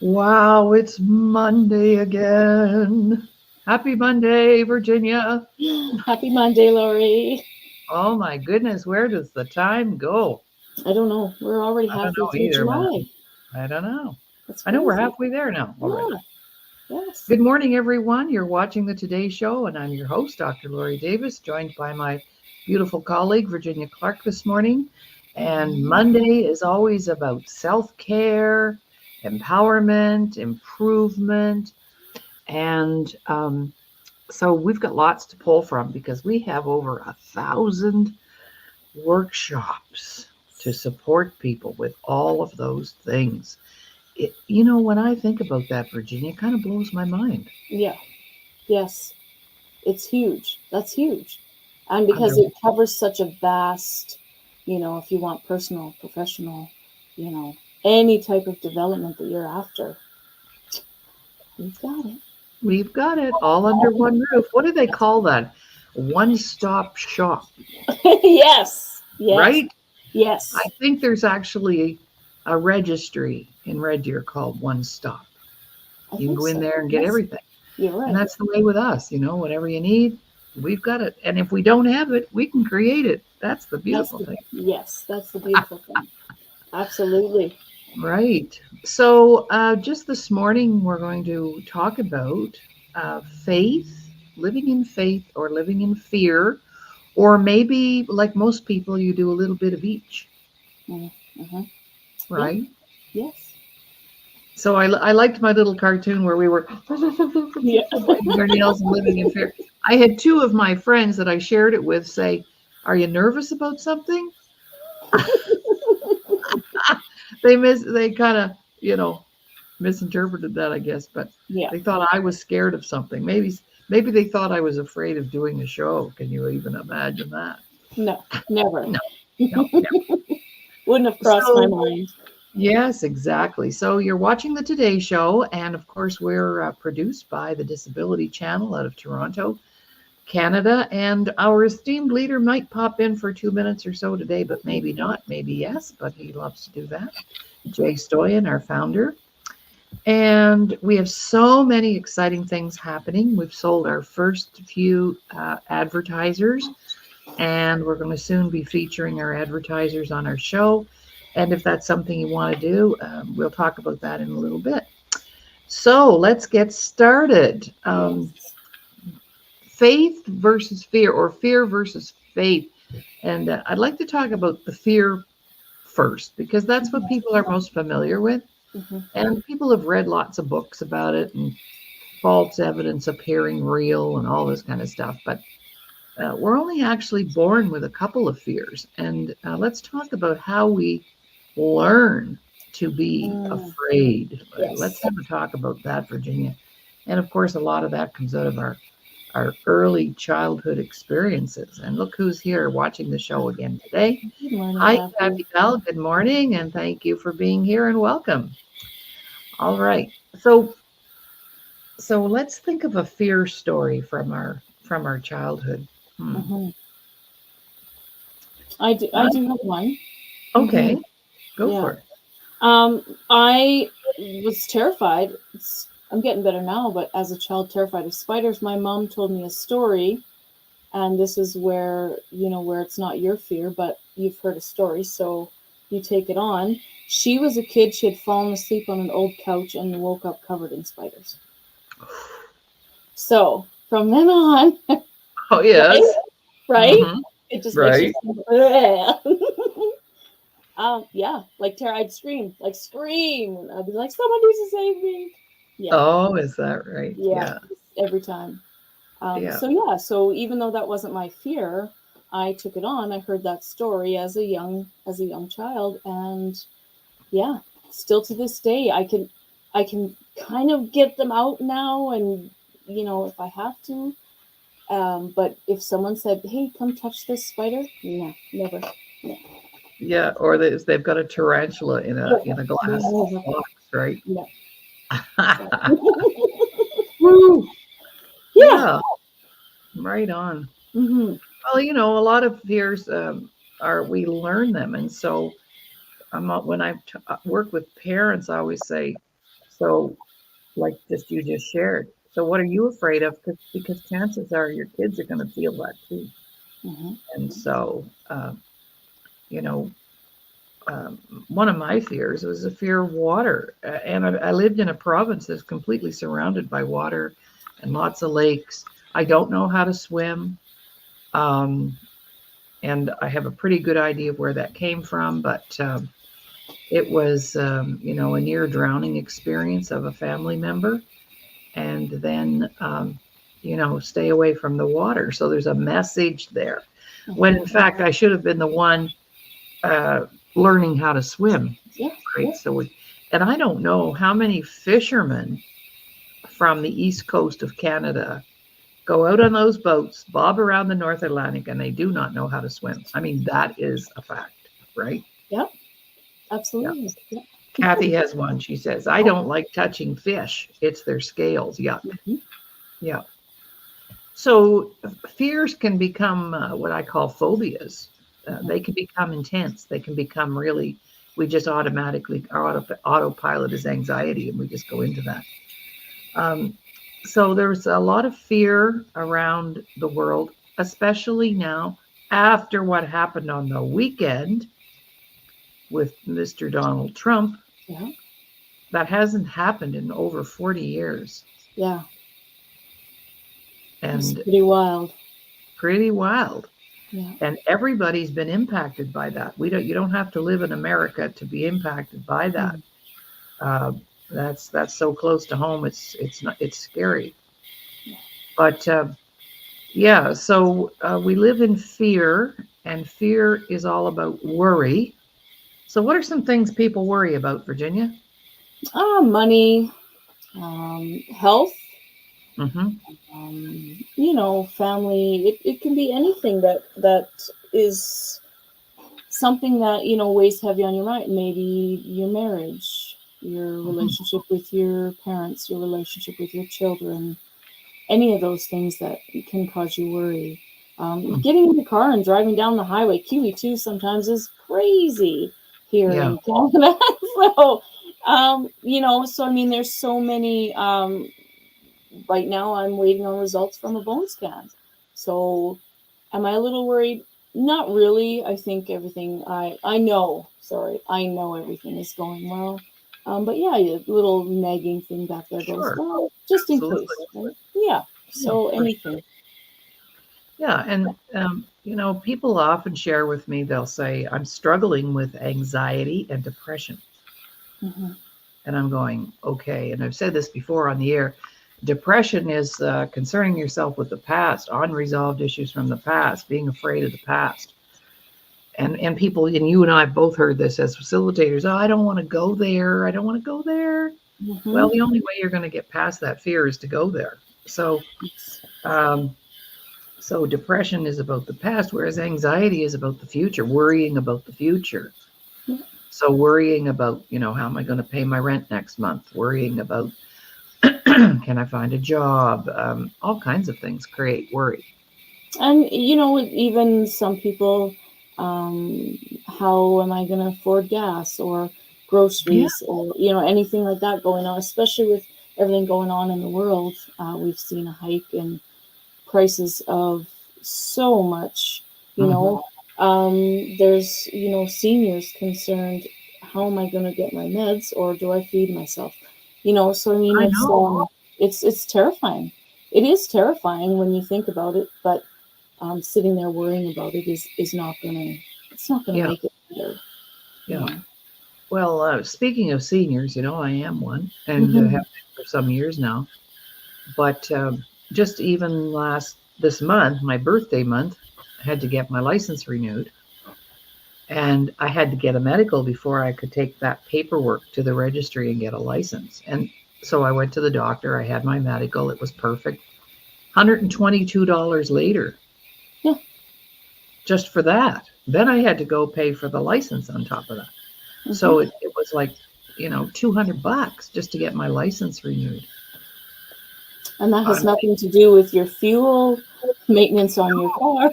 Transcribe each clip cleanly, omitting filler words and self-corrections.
Wow, it's Monday again. Happy Monday, Virginia. Happy Monday, Laurie. Oh my goodness, where does the time go? I don't know. We're already I don't halfway know through either, man. July. I don't know. That's I know we're crazy. halfway there now already. Yeah. Yes. Good morning, everyone. You're watching the Today Show, and I'm your host, Dr. Laurie Davis, joined by my beautiful colleague, Virginia Clarke, this morning. And Monday is always about self care, empowerment, improvement, and so we've got lots to pull from because we have over 1,000 workshops to support people with all of those things. When I think about that, Virginia, it kind of blows my mind. Yeah. Yes. It's huge. That's huge. And because Under, it covers such a vast, if you want personal, professional, you know, any type of development that you're after, we've got it. we've got it all under one roof. What do they call that? One stop shop, Yes. Yes. right? I Yes. think there's actually a registry in Red Deer called One Stop. I You can think go in so. there and get Yes. everything. You're And right. that's the way with us, whatever you need, we've got it. And if we don't have it, we can create it. That's the beautiful thing. That's the beautiful thing. Absolutely. Right. So, just this morning, we're going to talk about faith, living in faith or living in fear, or maybe like most people, you do a little bit of each, Mm-hmm. Yeah. right? Yes. So, I liked my little cartoon where we were Yeah. everybody else living in fear. I had two of my friends that I shared it with say, "Are you nervous about something?" They kind of, misinterpreted that, I guess, but Yeah. they thought I was scared of something. Maybe they thought I was afraid of doing a show. Can you even imagine that? No, never. No, no, no. Wouldn't have crossed my So mind. yes, exactly. So you're watching the Today Show, and of course we're produced by the Disability Channel out of Toronto, Canada, and our esteemed leader might pop in for 2 minutes or so today, but maybe not, maybe yes, but he loves to do that. Jay Stoyan, our founder. And we have so many exciting things happening. We've sold our first few advertisers, and we're going to soon be featuring our advertisers on our show. And if that's something you want to do, we'll talk about that in a little bit. So let's get started. Yes. Faith versus fear, or fear versus faith. And I'd like to talk about the fear first, because that's what people are most familiar with. Hmm. And people have read lots of books about it and false evidence appearing real and all this kind of stuff. But we're only actually born with a couple of fears. And let's talk about how we learn to be Mm, afraid. Let's yes. have a talk about that, Virginia. And of course, a lot of that comes out of our early childhood experiences. And look who's here watching the show again today. Good morning, Hi, Kathy. Kathy Bell. Good morning, and thank you for being here and welcome. All right. So let's think of a fear story from our childhood. Hmm. Hmm. I do have one. Hmm. Okay, go Yeah. for it. I was terrified. I'm getting better now, but as a child, terrified of spiders. My mom told me a story, and this is where it's not your fear, but you've heard a story, so you take it on. She was a kid. She had fallen asleep on an old couch and woke up covered in spiders. So from then on, Oh right, yes. right, Hmm. it just makes you Right. think, yeah, like Tara, I'd scream. I'd be like, someone needs to save me. Yeah, Oh, is that right? yeah, Yeah. every time. Yeah. So even though that wasn't my fear, I took it on. I heard that story as a young child, and yeah, still to this day, I can kind of get them out now, and if I have to. But if someone said, "Hey, come touch this spider," no, never. No. Yeah. Or they've got a tarantula in a glass No. box, right? No. So. Woo. Yeah. Yeah. Right on. Hmm. Well, a lot of fears are we learn them, and so when I work with parents, I always say So, like just you just shared. So, what are you afraid of? Because chances are your kids are going to feel that too. Mhm. And so, you know, one of my fears was the fear of water. And I lived in a province that's completely surrounded by water and lots of lakes. I don't know how to swim. Um, and I have a pretty good idea of where that came from, but it was, a near drowning experience of a family member. And then, stay away from the water. So there's a message there. When in fact, I should have been the one uh, learning how to swim. Yeah. Right. So, and I don't know how many fishermen from the east coast of Canada go out on those boats, bob around the North Atlantic, and they do not know how to swim. I mean, that is a fact, right? Yep. Yeah. Absolutely. Yeah. Kathy has one. She says, I don't like touching fish. It's their scales. Yuck. Mhm. Yeah. So fears can become what I call phobias. They can become intense. They can become really, we just automatically, our autopilot is anxiety, and we just go into that. So there's a lot of fear around the world, especially now after what happened on the weekend with Mr. Donald Trump. Yeah. That hasn't happened in over 40 years. Yeah. It's And pretty wild. pretty wild. Yeah. And everybody's been impacted by that. You don't have to live in America to be impacted by that. Uh, that's so close to home. It's scary. But yeah, so we live in fear, and fear is all about worry. So, what are some things people worry about, Virginia? Money, health, Mm-hmm. family. It can be anything that is something that weighs heavy on your mind. Maybe your marriage, your relationship with your parents, your relationship with your children, any of those things that can cause you worry. Getting in the car and driving down the highway, QE2 sometimes is crazy here Yeah. in Canada. So, so I mean, there's so many. Right now, I'm waiting on results from a bone scan. So, am I a little worried? Not really. I think everything I know. Sorry, I know everything is going well. But yeah, a little nagging thing back there goes, Sure. well, just in Absolutely. case, right? Yeah. Yeah, So for anything. Yeah, and people often share with me, they'll say, I'm struggling with anxiety and depression. Mm-hmm. And I'm going, okay. And I've said this before on the air. Depression is concerning yourself with the past, unresolved issues from the past, being afraid of the past. And people, and you and I have both heard this as facilitators. Oh, I don't want to go there. I don't want to go there. Mm-hmm. Well, the only way you're going to get past that fear is to go there. So, um, so depression is about the past, whereas anxiety is about the future, worrying about the future. Yeah. So worrying about, how am I going to pay my rent next month? Worrying about, can I find a job? All kinds of things create worry. And even some people, how am I going to afford gas or groceries or anything like that going on? Especially with everything going on in the world, we've seen a hike in prices of so much. There's seniors concerned. How am I going to get my meds, or do I feed myself? So I mean, I know. it's terrifying. It is terrifying when you think about it, but sitting there worrying about it is not gonna Yeah. make it better. Yeah. Well, speaking of seniors, I am one and have been for some years now. But just even this month, my birthday month, I had to get my license renewed. And I had to get a medical before I could take that paperwork to the registry and get a license. And so I went to the doctor. I had my medical. It was perfect. $122 later. Yeah. Just for that. Then I had to go pay for the license on top of that. Mm-hmm. So it was like, $200 just to get my license renewed. And that has nothing to do with your fuel, maintenance on your car.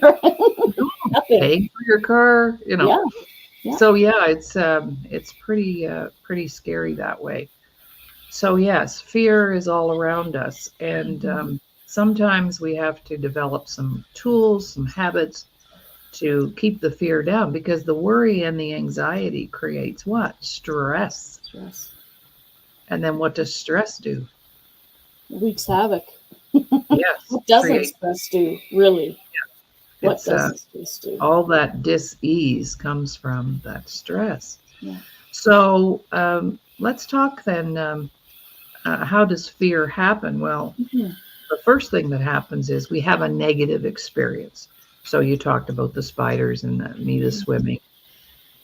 Nothing. Paying for your car, Yeah. So yeah, it's pretty scary that way. So yes, fear is all around us, and sometimes we have to develop some tools, some habits to keep the fear down, because the worry and the anxiety creates what? Stress. Stress And then what does stress do? wreaks havoc. Yes, What doesn't create. stress do, really? What It's doesn't stress do? all that dis-ease comes from that stress. Yeah. So let's talk then. How does fear happen? Well, Mhm. the first thing that happens is we have a negative experience. So you talked about the spiders and me, the swimming.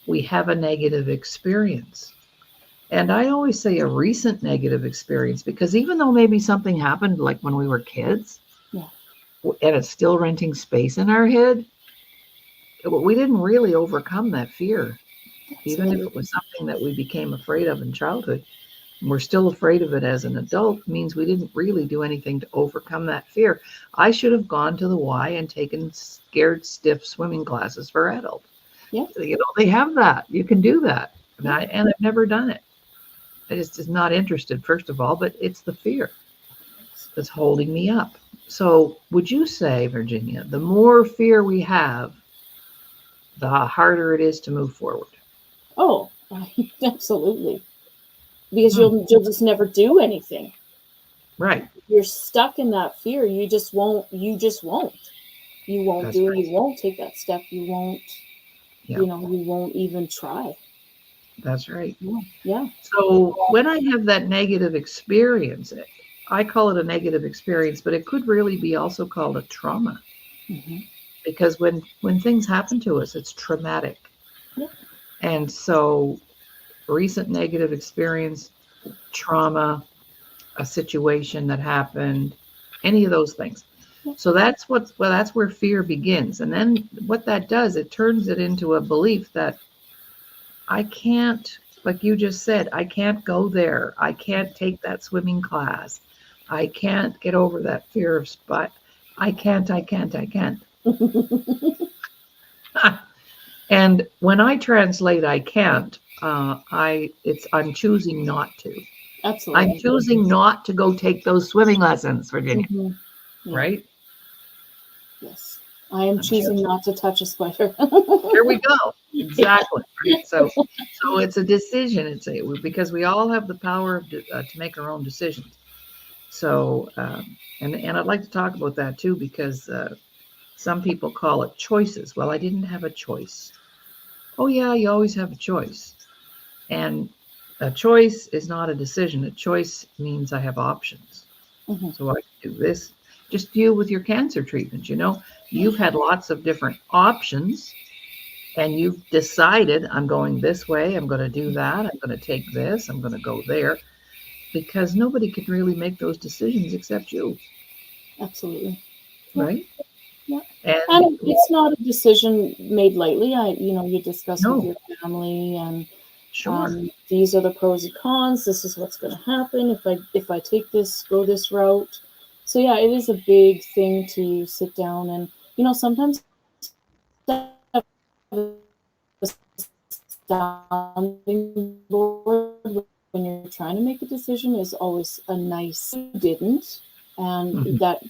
We have a negative experience. And I always say a recent negative experience, because even though maybe something happened like when we were kids, Yeah. and it's still renting space in our head, we didn't really overcome that fear. Even if Absolutely. it was something that we became afraid of in childhood, and we're still afraid of it as an adult, means we didn't really do anything to overcome that fear. I should have gone to the Y and taken scared stiff swimming classes for adults. Yeah. They have that. You can do that. And, Yeah. I've never done it. I just is not interested, first of all, but it's the fear that's holding me up. So would you say, Virginia, the more fear we have, the harder it is to move forward? Oh, absolutely. Because Hmm. you'll just never do anything. Right. You're stuck in that fear. You just won't. You just won't. You won't That's do it. right. You won't take that step. You won't. Yeah, You won't even try. that's right. Yeah. Yeah. So when I have that negative experience, I call it a negative experience, but it could really be also called a trauma, Hmm. because when things happen to us, it's traumatic. Yeah. And so recent negative experience, trauma, a situation that happened, any of those things. Yeah. So that's where fear begins. And then what that does, it turns it into a belief that I can't, like you just said, I can't go there. I can't take that swimming class. I can't get over that fear of spot. I can't. And when I translate I can't, I'm choosing not to. I'm Absolutely. choosing not to go take those swimming lessons, Virginia, Hmm. Yeah. right? Yes. I am I'm choosing choosing. not to touch a spider. There we go. Yeah. Exactly. Right. So it's a decision. Because we all have the power to make our own decisions. So and I'd like to talk about that too, because some people call it choices. Well, I didn't have a choice. Oh yeah, you always have a choice. And a choice is not a decision. A choice means I have options. Hmm. So I can do this. Just deal with your cancer treatment. You've had lots of different options, and you've decided, I'm going this way, I'm going to do that, I'm going to take this, I'm going to go there, because nobody can really make those decisions except you, Absolutely. Yeah. right? Yeah. And And it's not a decision made lightly. You discuss with no, your family, and sure. these are the pros and cons. This is what's going to happen if I take this, go this route. So yeah, it is a big thing to sit down and sometimes sounding board when you're trying to make a decision is always a nice didn't, and Mhm. that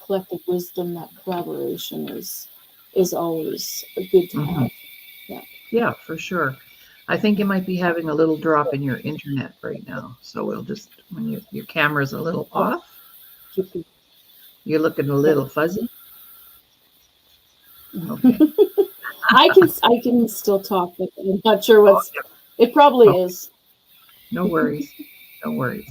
collective wisdom, that collaboration is always good to Mhm. have. Yeah. Yeah, for sure. I think you might be having a little drop in your internet right now. So we'll just, when your camera's a little Oh, off, keep you're looking a better. little fuzzy. Okay. I can still talk, but I'm not sure Oh, what's. It probably yeah. Okay. is. No worries. No worries.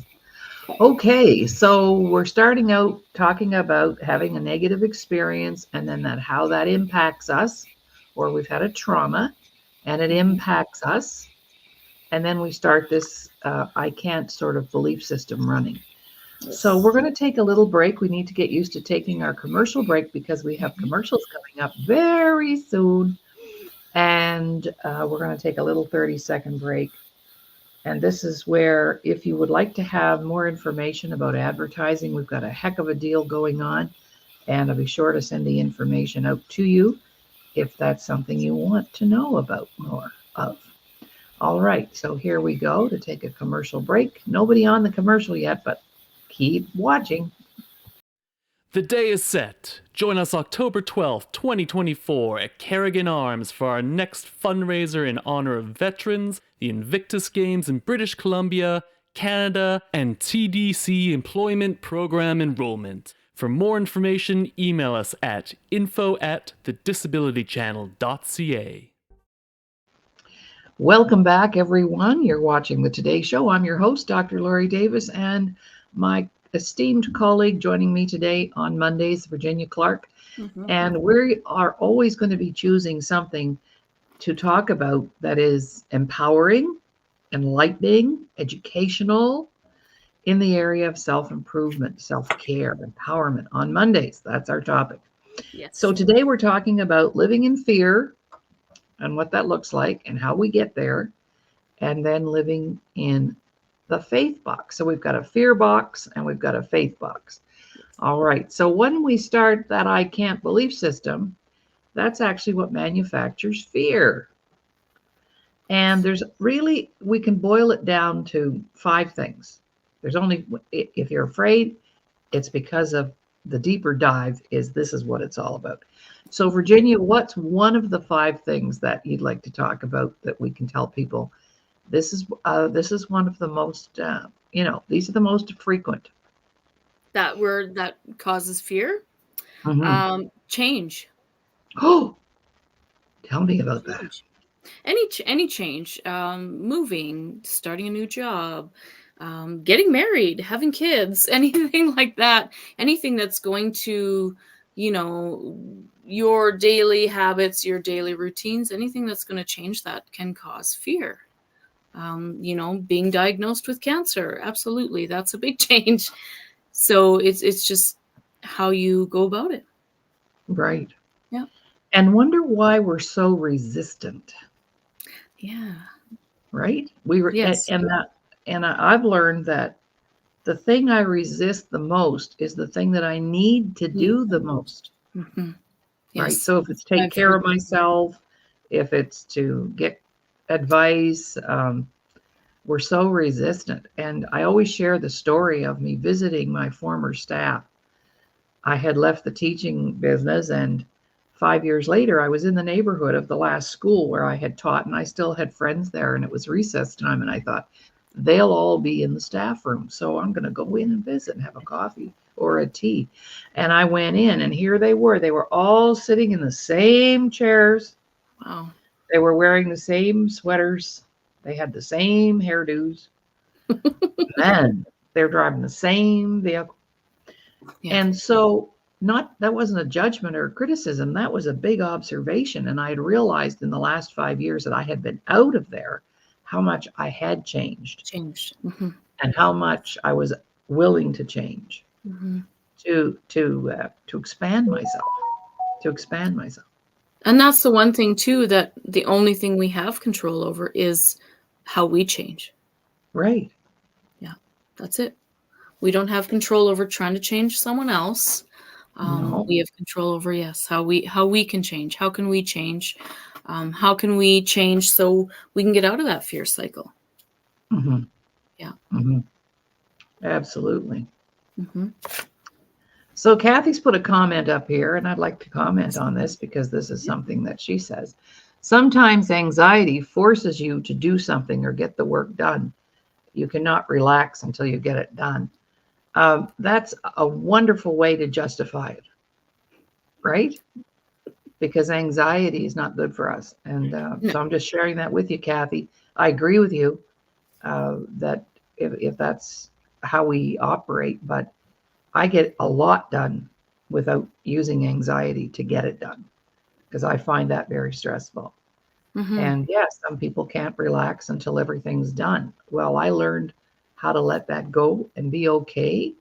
Okay. Okay, so we're starting out talking about having a negative experience, and then how that impacts us, or we've had a trauma and it Mhm. impacts us, and then we start this I can't sort of belief system running. So Yes. we're going to take a little break. We need to get used to taking our commercial break, because we have commercials coming up very soon, and we're going to take a little 30-second break. And this is where, if you would like to have more information about advertising, we've got a heck of a deal going on. And I'll be sure to send the information out to you if that's something you want to know about more of. All right, so here we go to take a commercial break. Nobody on the commercial yet, but keep watching. The day is set. Join us October 12th, 2024 at Carrigan Arms for our next fundraiser in honor of veterans, the Invictus Games in British Columbia, Canada, and TDC Employment Program Enrollment. For more information, email us at info@thedisabilitychannel.ca. Welcome back, everyone. You're watching the Today Show. I'm your host, Dr. Laurie Davis, and my esteemed colleague joining me today on Mondays, Virginia Clarke. And we are always going to be choosing something to talk about that is empowering, enlightening, educational in the area of self-improvement, self-care, empowerment on Mondays. That's our topic. Yes. So today we're talking about living in fear and what that looks like and how we get there, and then living in the faith box. So we've got a fear box and we've got a faith box. All right. So when we start that I can't belief system, that's actually what manufactures fear. And there's really, we can boil it down to 5 things. There's only, if you're afraid, it's because of the deeper dive this is what it's all about. So Virginia, what's one of the 5 things that you'd like to talk about that we can tell people? This is one of the most, these are the most frequent. That word that causes fear? Change. Oh, tell me about that. Any change, moving, starting a new job, getting married, having kids, anything like that, anything that's going to, your daily habits, your daily routines, anything that's going to change that can cause fear. Being diagnosed with cancer, absolutely, that's a big change. So it's just how you go about it. Right. Yeah. And wonder why we're so resistant. Yeah. Right? We were, yes. and I've learned that the thing I resist the most is the thing that I need to do the most. Mm-hmm. Right? Yes. So if it's take care of myself, if it's to get advice, we're so resistant. And I always share the story of me visiting my former staff. I had left the teaching business, and 5 years later, I was in the neighborhood of the last school where I had taught, and I still had friends there, and it was recess time, and I thought, they'll all be in the staff room, so I'm going to go in and visit and have a coffee or a tea. And I went in, and here they were. They were all sitting in the same chairs. Wow. They were wearing the same sweaters. They had the same hairdos. Men, they're driving the same vehicle. Yeah. And so that wasn't a judgment or a criticism. That was a big observation. And I had realized in the last 5 years that I had been out of there, how much I had changed. Mm-hmm. And how much I was willing to change to expand myself. And that's the one thing too, that the only thing we have control over is how we change. Right. Yeah, that's it. We don't have control over trying to change someone else. No. We have control over, how we can change. How can we change? How can we change so we can get out of that fear cycle? Mm-hmm. Yeah. Mm-hmm. Absolutely. Mm-hmm. So Kathy's put a comment up here, and I'd like to comment on this because this is something that she says. Sometimes anxiety forces you to do something or get the work done. You cannot relax until you get it done. That's a wonderful way to justify it, right? Because anxiety is not good for us. And so I'm just sharing that with you, Kathy. I agree with you that if that's how we operate, but I get a lot done without using anxiety to get it done because I find that very stressful. Mm-hmm. And yes, some people can't relax until everything's done. Well, I learned how to let that go and be okay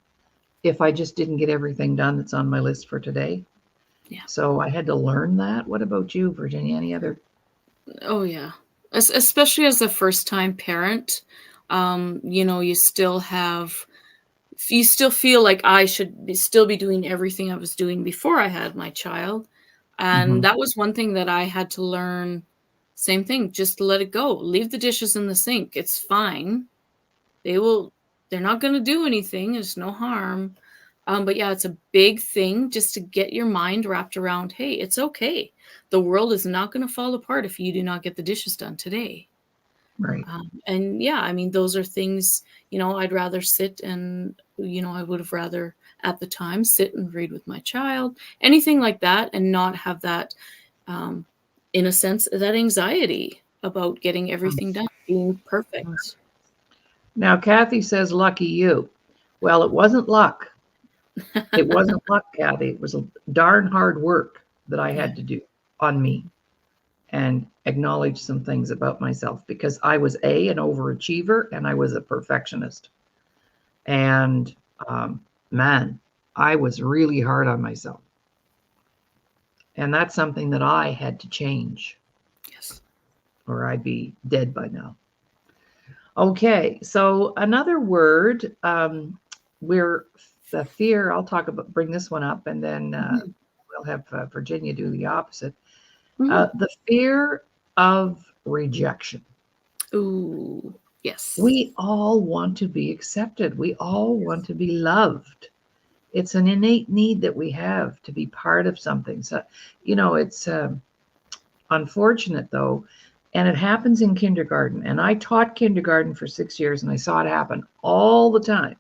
if I just didn't get everything done that's on my list for today. Yeah. So I had to learn that. What about you, Virginia? Any other? Oh, yeah. Especially as a first-time parent, you still feel like I should still be doing everything I was doing before I had my child. And that was one thing that I had to learn same thing. Just let it go. Leave the dishes in the sink. It's fine. They're not going to do anything. There's no harm. But yeah, it's a big thing just to get your mind wrapped around, hey, it's okay. The world is not going to fall apart if you do not get the dishes done today. Right. And yeah, I mean, those are things, I'd rather sit and, I would have rather at the time sit and read with my child, anything like that, and not have that, in a sense, that anxiety about getting everything done, being perfect. Now, Kathy says, lucky you. Well, it wasn't luck. It wasn't luck, Kathy. It was a darn hard work that I had to do on me and acknowledge some things about myself, because I was an overachiever and I was a perfectionist. And man, I was really hard on myself. And that's something that I had to change. Yes. Or I'd be dead by now. Okay, so another word, we're the fear. I'll bring this one up, and then we'll have Virginia do the opposite. The fear of rejection. Ooh, yes. We all want to be accepted. We all want to be loved. It's an innate need that we have to be part of something. So, it's unfortunate though. And it happens in kindergarten. And I taught kindergarten for 6 years, and I saw it happen all the time.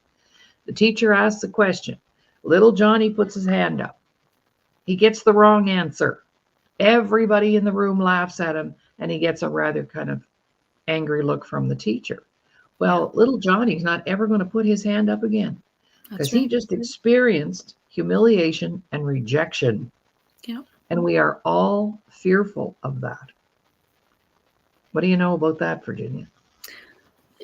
The teacher asks a question. Little Johnny puts his hand up. He gets the wrong answer. Everybody in the room laughs at him, and he gets a rather kind of angry look from the teacher. Well, little Johnny's not ever going to put his hand up again, because he just experienced humiliation and rejection. Yeah. And we are all fearful of that. What do you know about that, Virginia?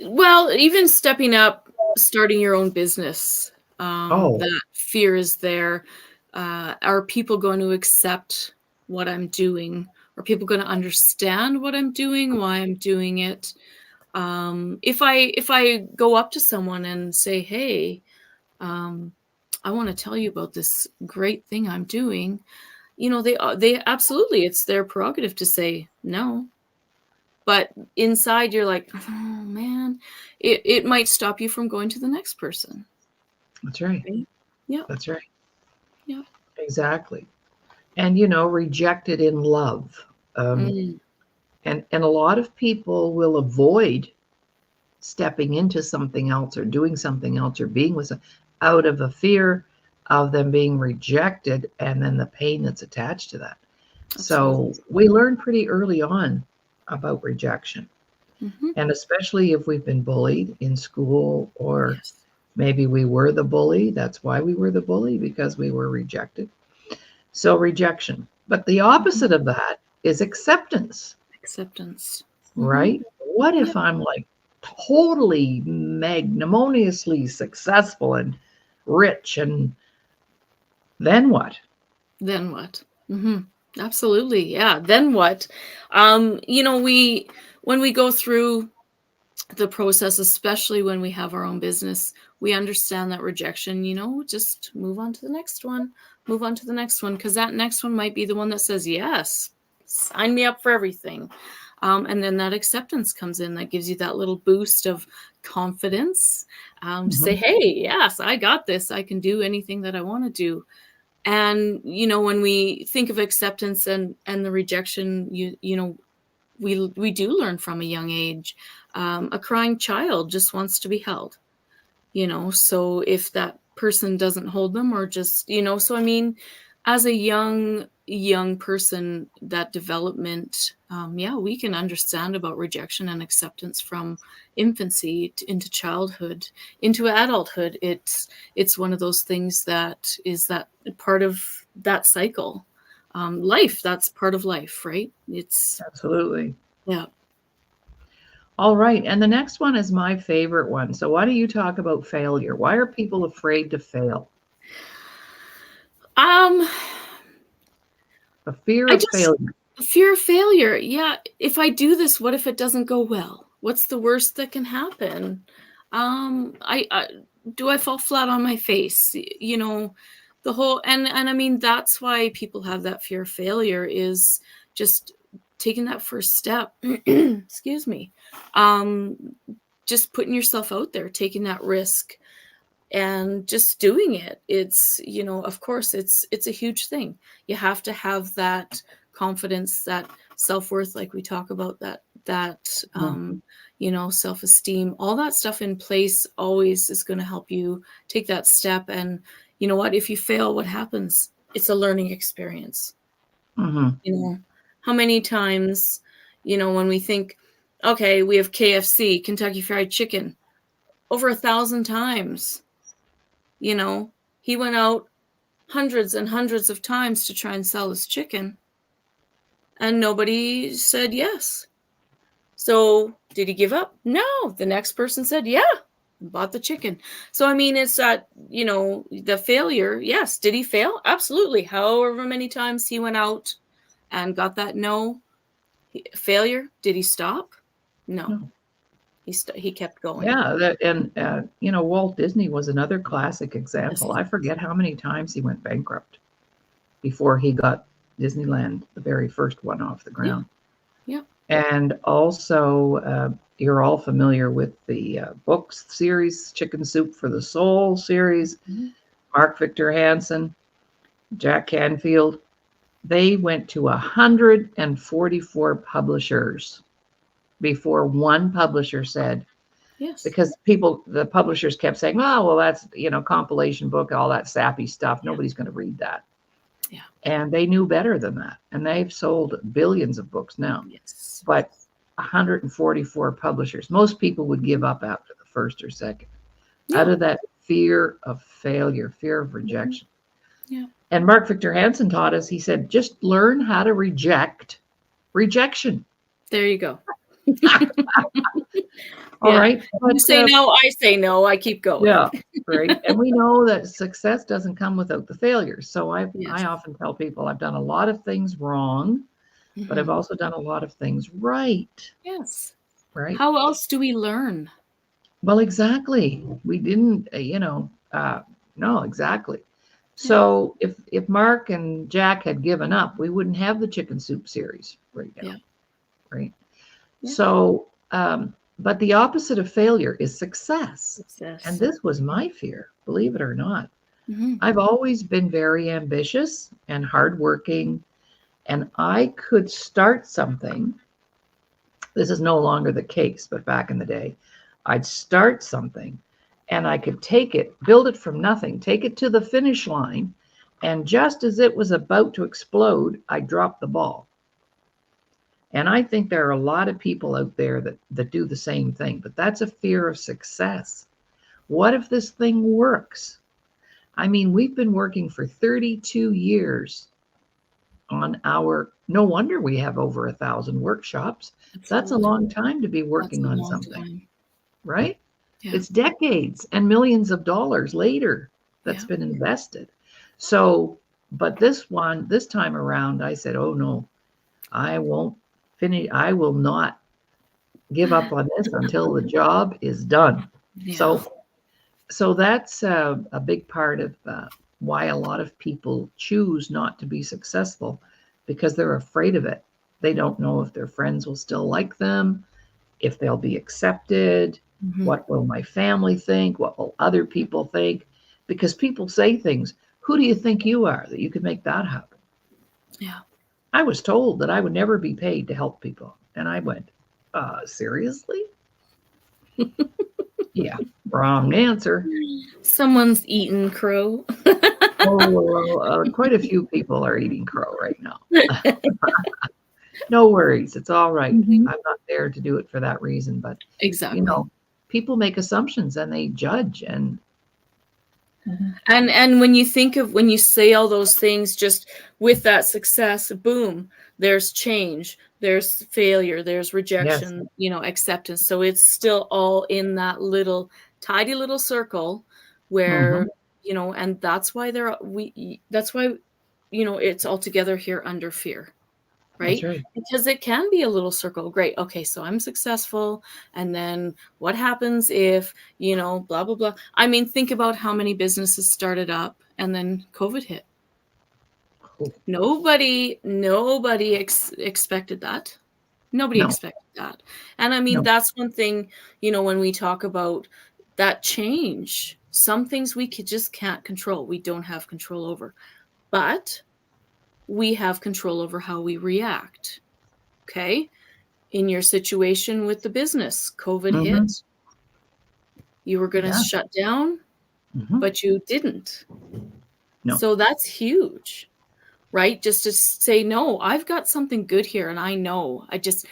Well, even stepping up, starting your own business, that fear is there. Are people going to accept what I'm doing? Are people going to understand what I'm doing, why I'm doing it? If I go up to someone and say, hey, I want to tell you about this great thing I'm doing, they absolutely, it's their prerogative to say no. But inside you're like, oh man, it might stop you from going to the next person. That's right. Yeah. That's right. Yeah. Exactly. And, rejected in love. And a lot of people will avoid stepping into something else or doing something else or being with out of a fear of them being rejected, and then the pain that's attached to that. Absolutely. So we learn pretty early on about rejection. And especially if we've been bullied in school, or maybe we were the bully. That's why we were the bully, because we were rejected. So rejection. But the opposite of that is acceptance. Acceptance. Right? What if I'm like totally magnanimously successful and rich, and then what? Then what? Absolutely. Yeah. Then what? When we go through the process, especially when we have our own business, we understand that rejection, just move on to the next one, because that next one might be the one that says, yes, sign me up for everything. And then that acceptance comes in, that gives you that little boost of confidence to say, hey, yes, I got this. I can do anything that I want to do. And, when we think of acceptance and the rejection, we do learn from a young age. A crying child just wants to be held, so if that person doesn't hold them, or just, so I mean, as a young person, that development, we can understand about rejection and acceptance from infancy into childhood, into adulthood. It's one of those things that is that part of that cycle. Life, that's part of life, right? It's absolutely. Yeah. All right. And the next one is my favorite one. So why don't you talk about failure? Why are people afraid to fail? The fear of failure. Fear of failure. Yeah. If I do this, what if it doesn't go well? What's the worst that can happen? Do I fall flat on my face? The whole, and I mean, that's why people have that fear of failure, is just taking that first step, excuse me, just putting yourself out there, taking that risk and just doing it. It's, of course it's a huge thing. You have to have that confidence, that self-worth, like we talk about, that self-esteem, all that stuff in place always is going to help you take that step. And you know what, if you fail, what happens? It's a learning experience. How many times, when we think, okay, we have KFC, Kentucky Fried Chicken, over 1,000 times, he went out hundreds and hundreds of times to try and sell his chicken, and nobody said yes. So did he give up? No. The next person said, yeah, and bought the chicken. So, I mean, it's that, the failure. Yes. Did he fail? Absolutely. However many times he went out and got that no. Failure. Did he stop? No. He kept going. Yeah, Walt Disney was another classic example. I forget how many times he went bankrupt before he got Disneyland, the very first one, off the ground. Yeah. And also, you're all familiar with the books series, Chicken Soup for the Soul series, Mark Victor Hansen, Jack Canfield. They went to 144 publishers before one publisher said, yes, because the publishers kept saying, oh, well, that's, compilation book, all that sappy stuff. Nobody's going to read that. Yeah. And they knew better than that. And they've sold billions of books now. Yes. But 144 publishers, most people would give up after the first or second, out of that fear of failure, fear of rejection. Yeah. And Mark Victor Hansen taught us, he said, just learn how to reject rejection. There you go. All right. You say no, I say no, I keep going. Yeah, right. And we know that success doesn't come without the failures. So I often tell people I've done a lot of things wrong, but I've also done a lot of things right. Yes. Right. How else do we learn? Well, exactly. We didn't, no, exactly. So if Mark and Jack had given up, we wouldn't have the Chicken Soup series right now. Yeah. Right. Yeah. So, but the opposite of failure is success. Success. And this was my fear, believe it or not. Mm-hmm. I've always been very ambitious and hardworking, and I could start something. This is no longer the case, but back in the day, I'd start something and I could take it, build it from nothing, take it to the finish line, and just as it was about to explode, I dropped the ball. And I think there are a lot of people out there that do the same thing, but that's a fear of success. What if this thing works? I mean, we've been working for 32 years on no wonder we have over 1,000 workshops. Absolutely. That's a long time to be working on something, right? Yeah. It's decades and millions of dollars later that's been invested. So, but this time around, I said, oh no, I won't finish. I will not give up on this until the job is done. Yeah. So that's a big part of why a lot of people choose not to be successful, because they're afraid of it. They don't know if their friends will still like them, if they'll be accepted, what will my family think, what will other people think, because people say things, who do you think you are that you could make that happen? Yeah. I was told that I would never be paid to help people. And I went, seriously? Yeah, wrong answer. Someone's eating crow. Quite a few people are eating crow right now. No worries. It's all right. I'm not there to do it for that reason. But, exactly. People make assumptions and they judge. And when you say all those things, just with that success, boom, there's change, there's failure, there's rejection, acceptance. So it's still all in that tidy little circle where, and that's why it's all together here under fear. Right? Because it can be a little circle. Great. Okay. So I'm successful. And then what happens if, blah, blah, blah. I mean, think about how many businesses started up and then COVID hit. Nobody expected that. Nobody No, expected that. And I mean, no. that's one thing, when we talk about that change, some things we just can't control. We don't have control over. But we have control over how we react. Okay? In your situation with the business, COVID Mm-hmm. hit. You were going to Yeah. shut down, Mm-hmm. but you didn't. No. So that's huge. Right? Just to say, no, I've got something good here and I know. I just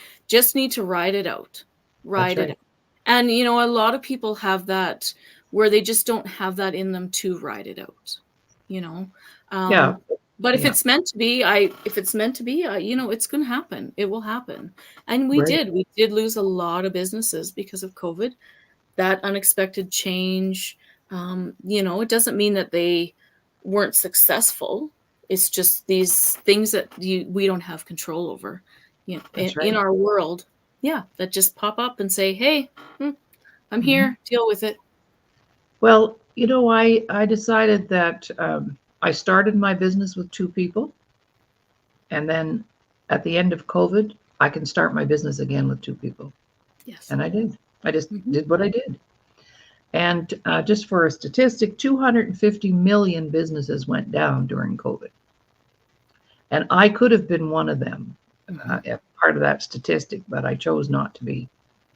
need to ride it out. Ride it out. And, a lot of people have that where they just don't have that in them to ride it out, Yeah. But if Yeah. it's meant to be, it's going to happen. It will happen. And we Right. did lose a lot of businesses because of COVID, that unexpected change. It doesn't mean that they weren't successful. It's just these things that we don't have control over, That's right. in our world. Yeah, that just pop up and say, "Hey, I'm Mm-hmm. here. Deal with it." Well, I decided that I started my business with 2 people, and then at the end of COVID, I can start my business again with 2 people. Yes. And I did. I just Mhm. did what I did. And just for a statistic, 250 million businesses went down during COVID. And I could have been one of them, part of that statistic, but I chose not to be.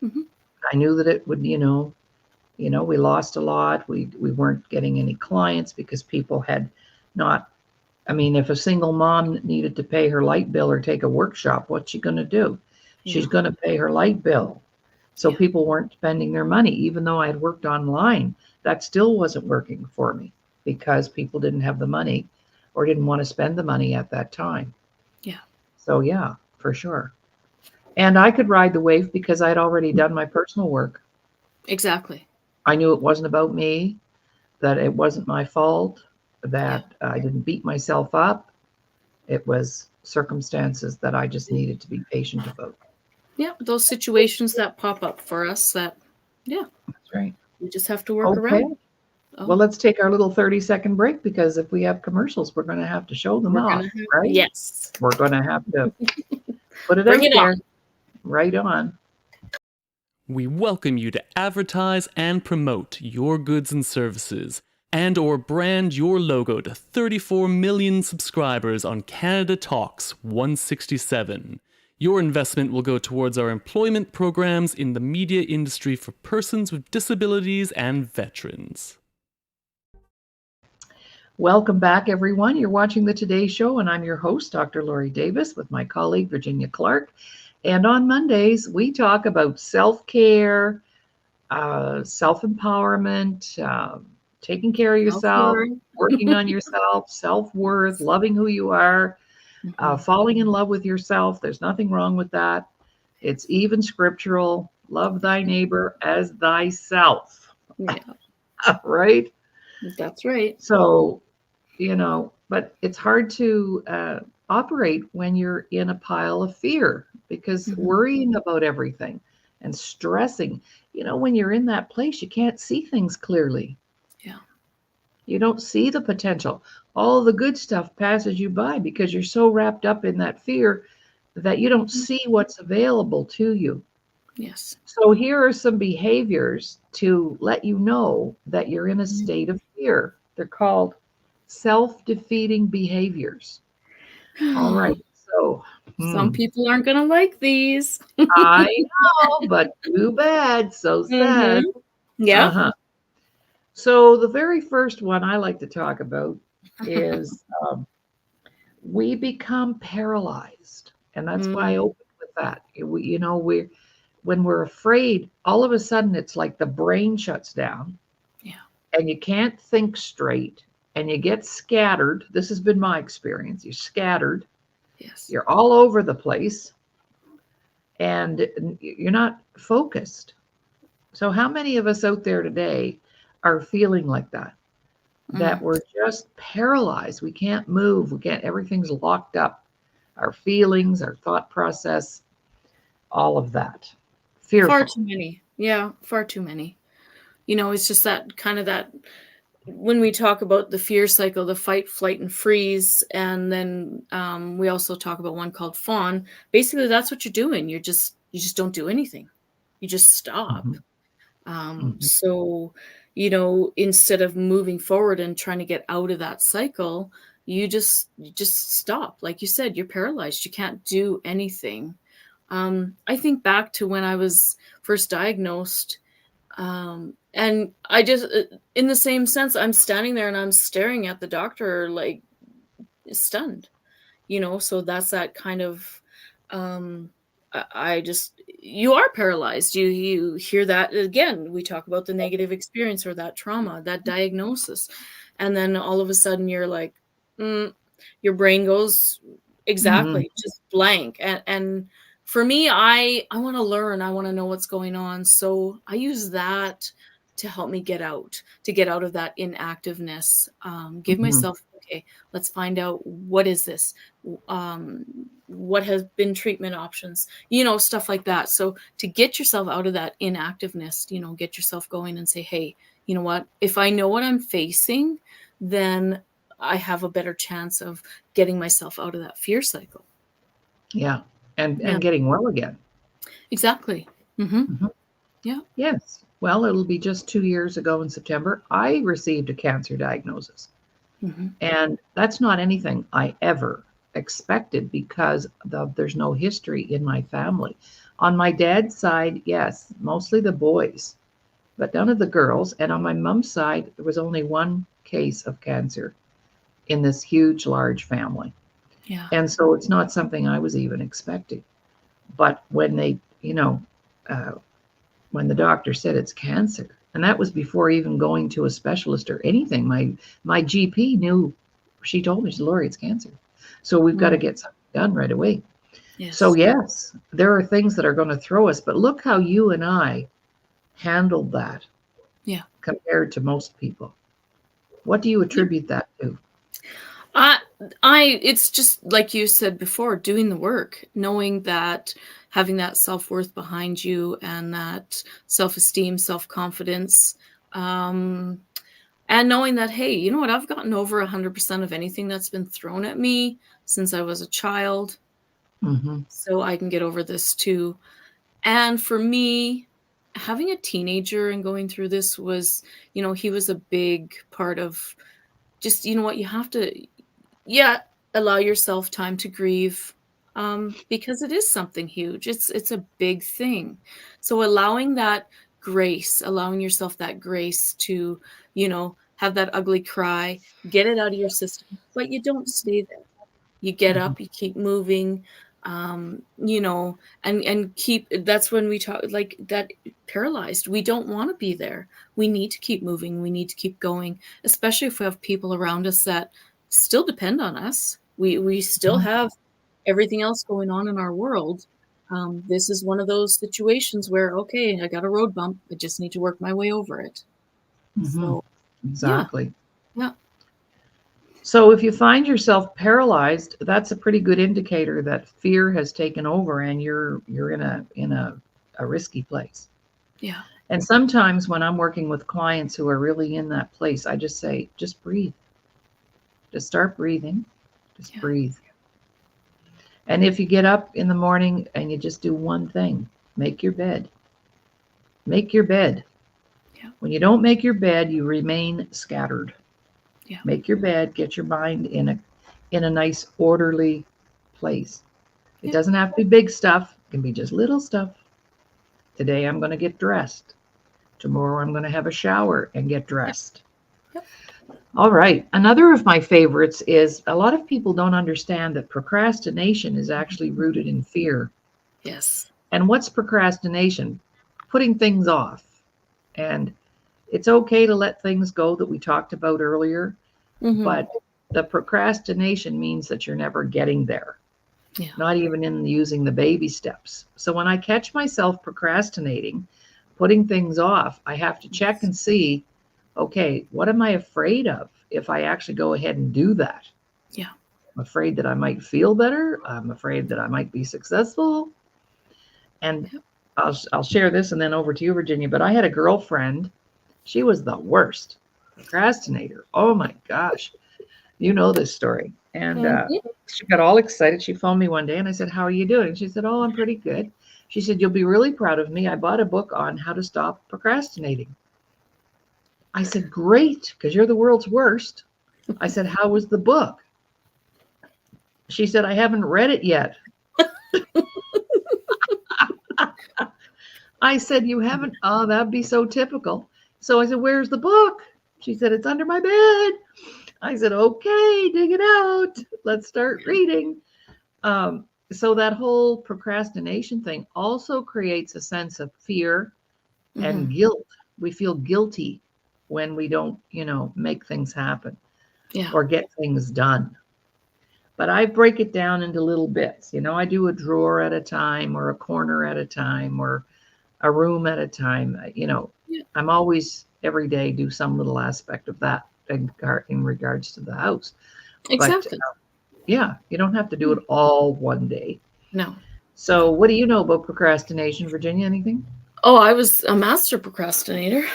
Mhm. I knew that it would, we lost a lot. We weren't getting any clients because people had not. I mean, if a single mom needed to pay her light bill or take a workshop, what's she going to do? She's going to pay her light bill. So people weren't spending their money, even though I had worked online. That still wasn't working for me because people didn't have the money or didn't want to spend the money at that time. Yeah. So yeah, for sure. And I could ride the wave because I'd already done my personal work. Exactly. I knew it wasn't about me, that it wasn't my fault, that I didn't beat myself up. It was circumstances that I just needed to be patient about. Yeah, those situations that pop up for us that, That's right. we just have to work Okay. around. Well, let's take our little 30-second break because if we have commercials, we're going to have to show them off, right? Yes. We're going to have to put it Bring out it there. on. Right on. We welcome you to advertise and promote your goods and services and or brand your logo to 34 million subscribers on Canada Talks 167. Your investment will go towards our employment programs in the media industry for persons with disabilities and veterans. Welcome back, everyone. You're watching the Today Show, and I'm your host, Dr. Laurie Davis, with my colleague, Virginia Clarke. And on Mondays, we talk about self-care, self-empowerment, taking care of yourself, working on yourself, self-worth, loving who you are, falling in love with yourself. There's nothing wrong with that. It's even scriptural. Love thy neighbor as thyself. Yeah. Right? That's right. So, but it's hard to operate when you're in a pile of fear because worrying about everything and stressing, when you're in that place, you can't see things clearly. Yeah. You don't see the potential. All the good stuff passes you by because you're so wrapped up in that fear that you don't see what's available to you. Yes. So here are some behaviors to let you know that you're in a state of fear. They're called self-defeating behaviors. All right. So Some people aren't going to like these. I know, but too bad. So sad. Yeah. Uh-huh. So the very first one I like to talk about is we become paralyzed. And that's why I opened with that. When we're afraid, all of a sudden it's like the brain shuts down. Yeah. And you can't think straight and you get scattered. This has been my experience. You're scattered. Yes. You're all over the place and you're not focused. So how many of us out there today are feeling like that? That we're just paralyzed. We can't move. Everything's locked up. Our feelings, our thought process, all of that. Fearful. Far too many. Yeah, far too many. It's just that kind of that when we talk about the fear cycle, the fight, flight, and freeze, and then we also talk about one called fawn. Basically, that's what you're doing. You just don't do anything. You just stop. Mhm. Mhm. So, instead of moving forward and trying to get out of that cycle, you just stop. Like you said, you're paralyzed. You can't do anything. I think back to when I was first diagnosed, and I just, in the same sense, I'm standing there and I'm staring at the doctor like stunned, so that's that kind of, um, I just, you are paralyzed. You hear that again. We talk about the negative experience or that trauma, that diagnosis. And then all of a sudden you're like, mm, your brain goes Mhm. exactly just blank. And for me, I want to learn. I want to know what's going on. So I use that to help me to get out of that inactiveness. Give Mhm. myself, okay, let's find out, what is this? What has been treatment options, stuff like that. So to get yourself out of that inactiveness, get yourself going and say, hey, you know what, if I know what I'm facing, then I have a better chance of getting myself out of that fear cycle. Yeah. Yeah, And getting well again. exactly. Mm-hmm. Mhm. Yeah. Yes. Well, it'll be just 2 years ago in September, I received a cancer diagnosis. Mm-hmm. And that's not anything I ever expected because there's no history in my family. On my dad's side, yes, mostly the boys, but none of the girls. And on my mom's side, there was only one case of cancer in this huge, large family. Yeah. And so it's not something I was even expecting. But when they, uh, when the doctor said it's cancer, and that was before even going to a specialist or anything, my GP knew. She told me, she said, Laurie, it's cancer. So we've got to Mm. get something done right away. So, Yes. yes, there are things that are going to throw us, but look how you and I handled that Yeah. compared to most people. What do you attribute that to? I I it's just like you said before, doing the work, knowing that, having that self-worth behind you and that self-esteem, self-confidence, um, and knowing that, hey, you know what, I've gotten over 100% of anything that's been thrown at me since I was a child, Mm-hmm. so I can get over this too. And for me, having a teenager and going through this was, he was a big part of, just, what you have to, yeah, allow yourself time to grieve, because it is something huge. It's a big thing. So allowing that grace, allowing yourself that grace to, have that ugly cry, get it out of your system, but you don't stay there. You get Mm-hmm. up, you keep moving, and keep. That's when we talk like that, paralyzed. We don't want to be there. We need to keep moving. We need to keep going, especially if we have people around us that still depend on us. We still have everything else going on in our world. This is one of those situations where, okay, I got a road bump. I just need to work my way over it. Mm-hmm. So yeah, Exactly. yeah, So if you find yourself paralyzed, that's a pretty good indicator that fear has taken over and you're in a risky place. yeah, And sometimes when I'm working with clients who are really in that place, I just say, just breathe. Just start breathing. Just yeah, breathe. And if you get up in the morning and you just do one thing, make your bed. Make your bed. yeah, When you don't make your bed, you remain scattered. yeah, Make your bed, get your mind in a nice orderly place. It yeah, doesn't have to be big stuff, it can be just little stuff. Today I'm going to get dressed. Tomorrow I'm going to have a shower and get yeah, dressed. yeah. All right. Another of my favorites is a lot of people don't understand that procrastination is actually rooted in fear. Yes. And what's procrastination? Putting things off. And it's okay to let things go that we talked about earlier, Mm-hmm. but the procrastination means that you're never getting there, Yeah. not even in using the baby steps. So when I catch myself procrastinating, putting things off, I have to check and see, okay, what am I afraid of if I actually go ahead and do that? Yeah. I'm afraid that I might feel better. I'm afraid that I might be successful. And Yep. I'll share this and then over to you, Virginia. But I had a girlfriend. She was the worst. procrastinator. Oh my gosh. You know this story. And Mhm. she got all excited. She phoned me one day and I said, "How are you doing?" She said, "Oh, I'm pretty good." She said, "You'll be really proud of me. I bought a book on how to stop procrastinating." I said, "Great, because you're the world's worst." I said, "How was the book?" She said, "I haven't read it yet." I said, "You haven't? Oh, that'd be so typical." So I said, "Where's the book?" She said, "It's under my bed." I said, "Okay, dig it out. Let's start reading." So that whole procrastination thing also creates a sense of fear and Mhm. guilt. We feel guilty when we don't, make things happen Yeah. or get things done. But I break it down into little bits. I do a drawer at a time or a corner at a time or a room at a time. Yeah. I'm always every day do some little aspect of that in regards to the house. But Exactly. yeah, you don't have to do it all one day. No. So, what do you know about procrastination, Virginia? Anything? Oh, I was a master procrastinator.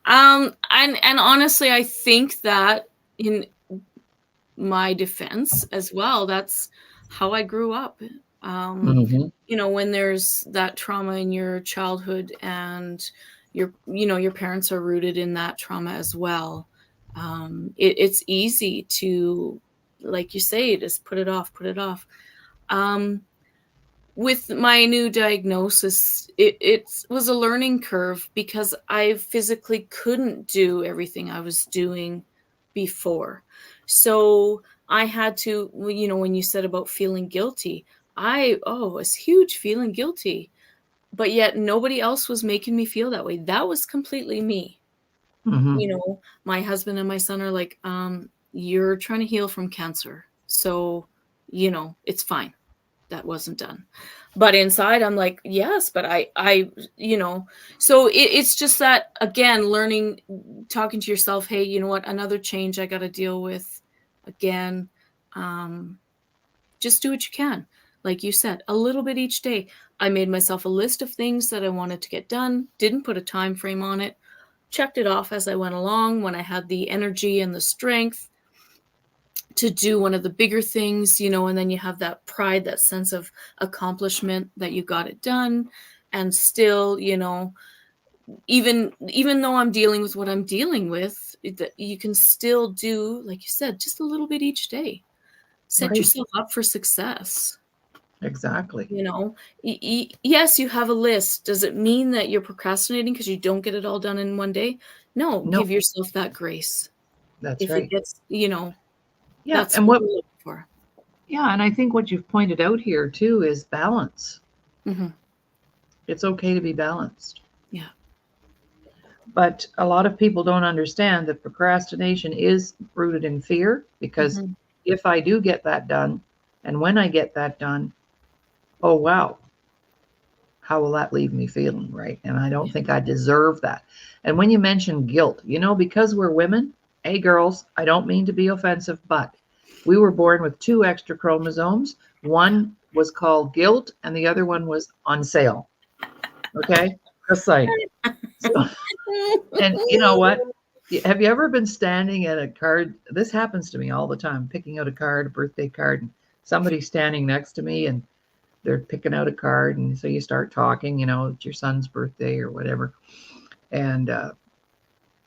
And honestly, I think that in my defense as well, that's how I grew up. Um, Hmm. when there's that trauma in your childhood and your parents are rooted in that trauma as well. It's easy to, like you say, just put it off, put it off. Um, with my new diagnosis, it was a learning curve because I physically couldn't do everything I was doing before. So I had to, when you said about feeling guilty, was huge feeling guilty, but yet nobody else was making me feel that way. That was completely me. Hmm. My husband and my son are like, you're trying to heal from cancer. So, it's fine. That wasn't done. But inside I'm like, yes, but so it's just that, again, learning, talking to yourself, hey, you know what, another change I got to deal with again. um just do what you can, like you said, a little bit each day. I made myself a list of things that I wanted to get done, didn't put a time frame on it, checked it off as I went along when I had the energy and the strength to do one of the bigger things, and then you have that pride, that sense of accomplishment that you got it done. And still, even though I'm dealing with what I'm dealing with, that you can still do, like you said, just a little bit each day. Set Right. yourself up for success. Exactly. Yes, you have a list. Does it mean that you're procrastinating because you don't get it all done in one day? No, No, give yourself that grace. that's If it right. gets, Yeah. that's And what what, we're looking for. yeah. And I think what you've pointed out here too is balance. Hmm. It's okay to be balanced. Yeah. But a lot of people don't understand that procrastination is rooted in fear because Mhm. if I do get that done and when I get that done, oh, wow, how will that leave me feeling? Right. And I don't Yeah. think I deserve that. And when you mention guilt, because we're women, hey, girls, I don't mean to be offensive, but we were born with two extra chromosomes. One was called guilt and the other one was on sale. Okay. Just saying. So, and you know what? Have you ever been standing at a card? This happens to me all the time, picking out a card, a birthday card, and somebody's standing next to me and they're picking out a card. And so you start talking, it's your son's birthday or whatever. And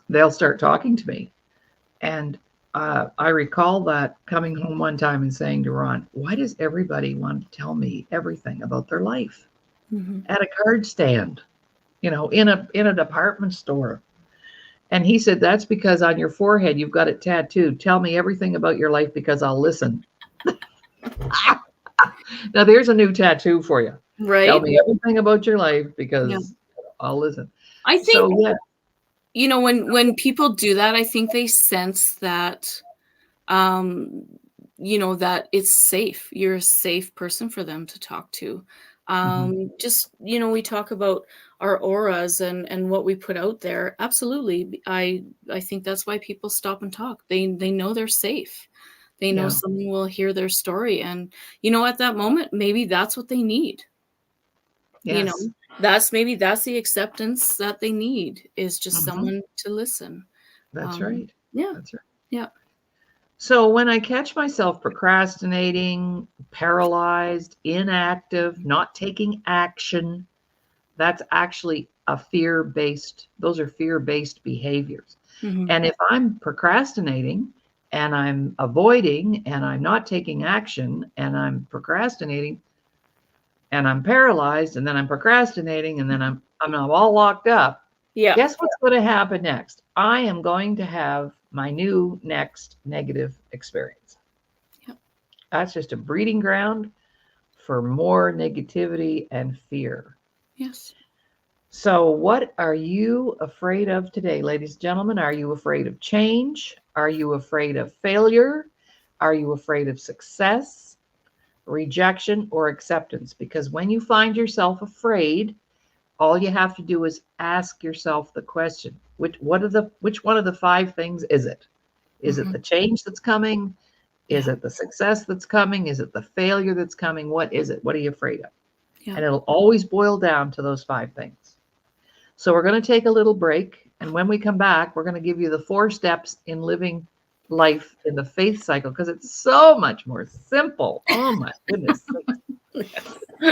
they'll start talking to me. And I recall that coming home one time and saying to Ron, why does everybody want to tell me everything about their life Mhm. at a card stand, in a department store? And he said, that's because on your forehead, you've got it tattooed. Tell me everything about your life because I'll listen. Now, there's a new tattoo for you. Tell Right? me everything about your life Yeah. because I'll listen. I think, So, yeah, when people do that, I think they sense that, um, that it's safe. You're a safe person for them to talk to. mhm, Just, we talk about our auras and what we put out there. Absolutely. I think that's why people stop and talk. They know they're safe. They know yeah, someone will hear their story. And, at that moment, maybe that's what they need. You know, Yes, that's the acceptance that they need, is just mhm, someone to listen. that's Um, right. yeah, That's right. yeah. So when I catch myself procrastinating, paralyzed, inactive, not taking action, that's actually those are fear-based behaviors. Hmm. And if I'm procrastinating and I'm avoiding and I'm not taking action and I'm procrastinating and I'm paralyzed and then I'm procrastinating and then I'm all locked up, Yeah. guess what's going to happen next? I am going to have my new next negative experience. Yep. That's just a breeding ground for more negativity and fear. Yes. So, what are you afraid of today, ladies and gentlemen? Are you afraid of change? Are you afraid of failure? Are you afraid of success, rejection, or acceptance? Because when you find yourself afraid, all you have to do is ask yourself the question: which one of the five things is it? Is it Hmm. the change that's coming? Is Yeah. it the success that's coming? Is it the failure that's coming? What is it? What are you afraid of? Yeah. And it'll always boil down to those five things. So we're going to take a little break. And when we come back, we're going to give you the 4 steps in living life in the faith cycle because it's so much more simple. Oh my goodness.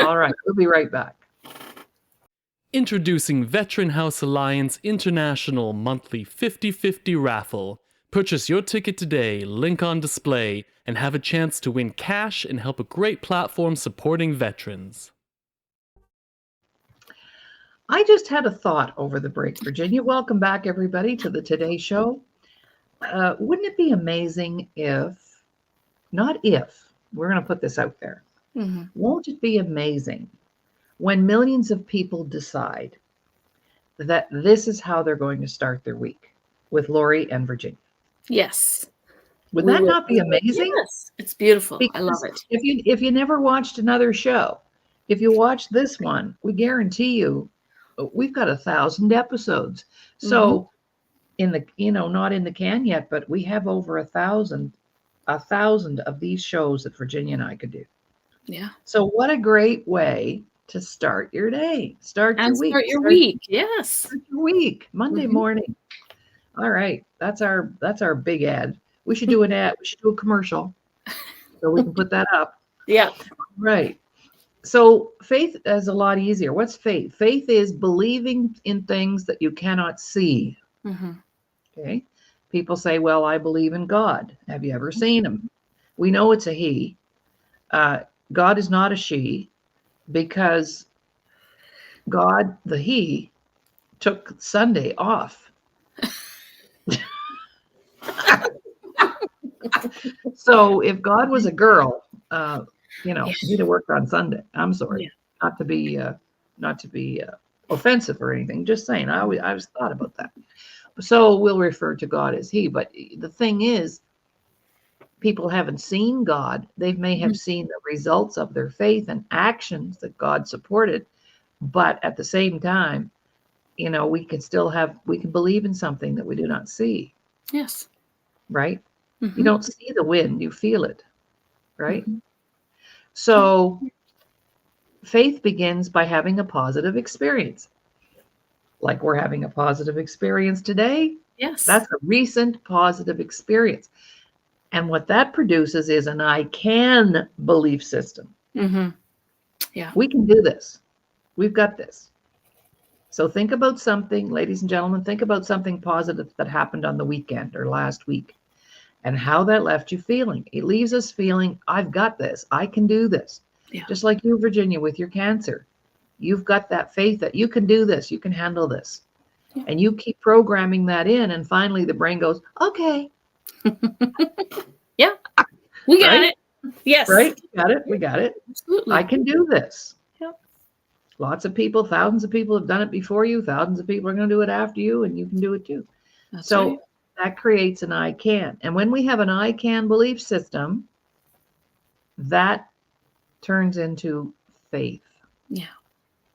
All right. We'll be right back. Introducing Veteran House Alliance International Monthly 50/50 Raffle. Purchase your ticket today, link on display, and have a chance to win cash and help a great platform supporting veterans. I just had a thought over the break, Virginia. Welcome back, everybody, to the Today Show. Wouldn't it be amazing not if, we're going to put this out there, Hmm. won't it be amazing when millions of people decide that this is how they're going to start their week with Laurie and Virginia? Yes. Would We that would. not be amazing? Yes. It's beautiful. I love Because it. if you never watched another show, if you watch this one, we guarantee you we've got 1,000 episodes. Hmm. So in the not in the can yet, but we have over 1,000 of these shows that Virginia and I could do. Yeah. So what a great way to start your day, start your And week, start your week. Yes. Monday Hmm. morning. All right, that's our big ad. We should do an ad. We should do a commercial so we can put that up. Yeah. Right. So faith is a lot easier. What's faith? Faith is believing in things that you cannot see. Hmm. Okay. People say, well, I believe in God. Have you ever seen him? We know it's a he. God is not a she because God, the he, took Sunday off. So if God was a girl, Yeah. he'd have worked on Sunday. I'm Yeah. sorry, not to be offensive or anything. Just saying, I always thought about that. So we'll refer to God as he. But the thing is, people haven't seen God. They may have seen the results of their faith and actions that God supported. But at the same time, we can believe in something that we do not see, Yes. right? You Hmm. don't see the wind, you feel it, right? Hmm. So faith begins by having a positive experience. Like we're having a positive experience today. Yes. That's a recent positive experience. And what that produces is an I can belief system. Hmm. Yeah. We can do this. We've got this. So think about something, ladies and gentlemen, think about something positive that happened on the weekend or last week and how that left you feeling. It leaves us feeling, I've got this. I can do this. Yeah. Just like you, Virginia, with your cancer. You've got that faith that you can do this. You can handle this. Yeah. And you keep programming that in. And finally, the brain goes, okay. Yeah. We got Right? it. Yes. Right? We got it. Absolutely. I can do this. Yep. Lots of people, thousands of people have done it before you. Thousands of people are going to do it after you, and you can do it too. That's So right. that creates an I can. And when we have an I can belief system, that turns into faith. Yeah.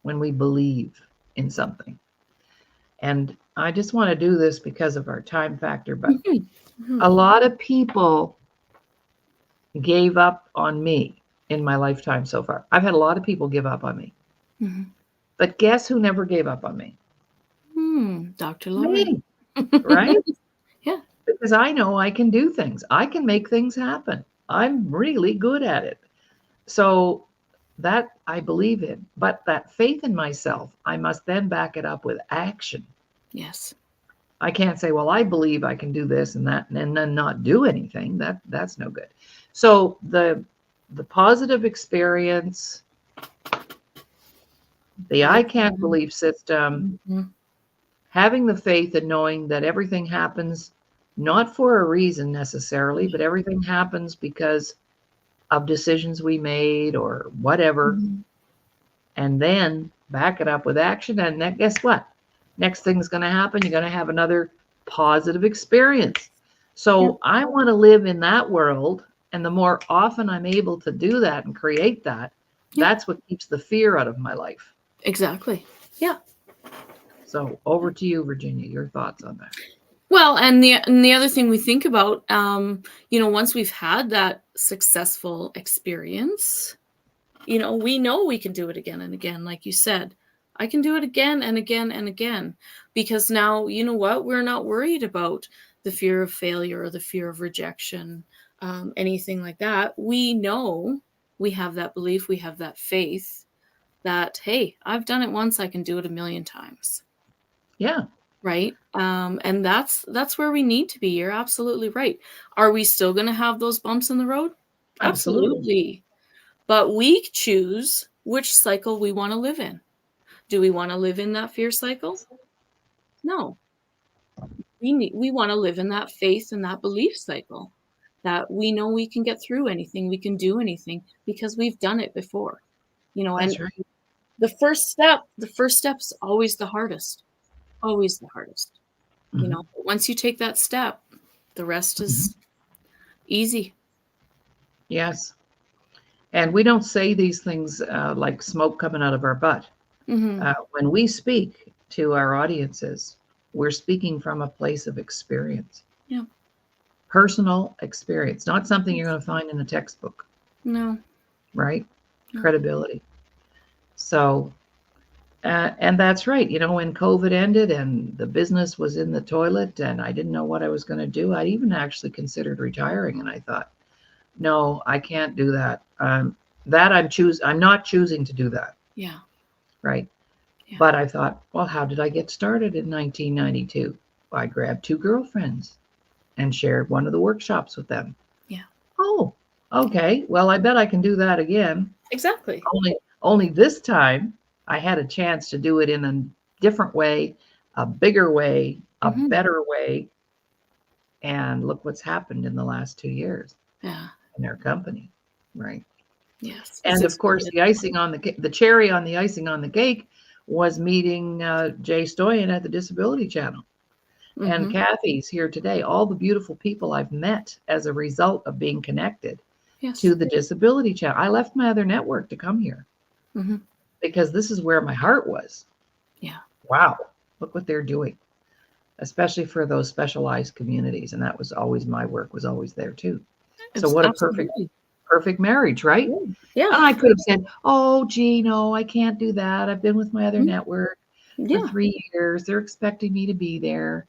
When we believe in something. And I just want to do this because of our time factor, but a lot of people gave up on me in my lifetime so far. I've had a lot of people give up on me. Hmm. But guess who never gave up on me? Dr. Laurie. Me, right? Yeah. Because I know I can do things. I can make things happen. I'm really good at it. So that I believe in. But that faith in myself, I must then back it up with action. Yes. I can't say, well, I believe I can do this and that, and then not do anything. That's no good. So the positive experience, the I can't belief system, having the faith and knowing that everything happens not for a reason necessarily, but everything happens because of decisions we made or whatever. And then back it up with action. And then guess what? Next thing's going to happen. You're going to have another positive experience. So I want to live in that world. And the more often I'm able to do that and create that, that's what keeps the fear out of my life. Exactly. Yeah. So over to you, Virginia, your thoughts on that. Well, and the other thing we think about, once we've had that successful experience, we know we can do it again and again. Like you said, I can do it again and again and again, because now, you know what, we're not worried about the fear of failure or the fear of rejection, anything like that. We know, we have that belief, we have that faith that, hey, I've done it once, I can do it 1,000,000 times. Yeah. Right. And that's where we need to be. You're absolutely right. Are we still going to have those bumps in the road? Absolutely. But we choose which cycle we want to live in. Do we want to live in that fear cycle? No. We want to live in that faith and that belief cycle, that we know we can get through anything, we can do anything because we've done it before. That's And right. the first step's always the hardest. Always the hardest. Once you take that step, the rest is easy. Yes. And we don't say these things like smoke coming out of our butt. When we speak to our audiences, we're speaking from a place of experience. Yeah. Personal experience, not something you're going to find in a textbook. No. Right? No. Credibility. So, and that's right. When COVID ended and the business was in the toilet and I didn't know what I was going to do, I even actually considered retiring. And I thought, no, I can't do that. I'm not choosing to do that. Yeah. Right. Yeah. But I thought, well, how did I get started in 1992? I grabbed 2 girlfriends and shared one of the workshops with them. Yeah. Oh, okay. Well, I bet I can do that again. Exactly. Only this time I had a chance to do it in a different way, a bigger way, a better way. And look what's happened in the last 2 years. Yeah. In our company. Right. Yes. And of course, the cherry on the icing on the cake was meeting Jay Stoyan at the Disability Channel. And Kathy's here today. All the beautiful people I've met as a result of being connected to the Disability Channel. I left my other network to come here because this is where my heart was. Yeah. Wow. Look what they're doing, especially for those specialized communities. And that was always my work, was always there too. So what a perfect marriage, right? Yeah. And I could have said, oh, gee, no, I can't do that. I've been with my other network for 3 years. They're expecting me to be there.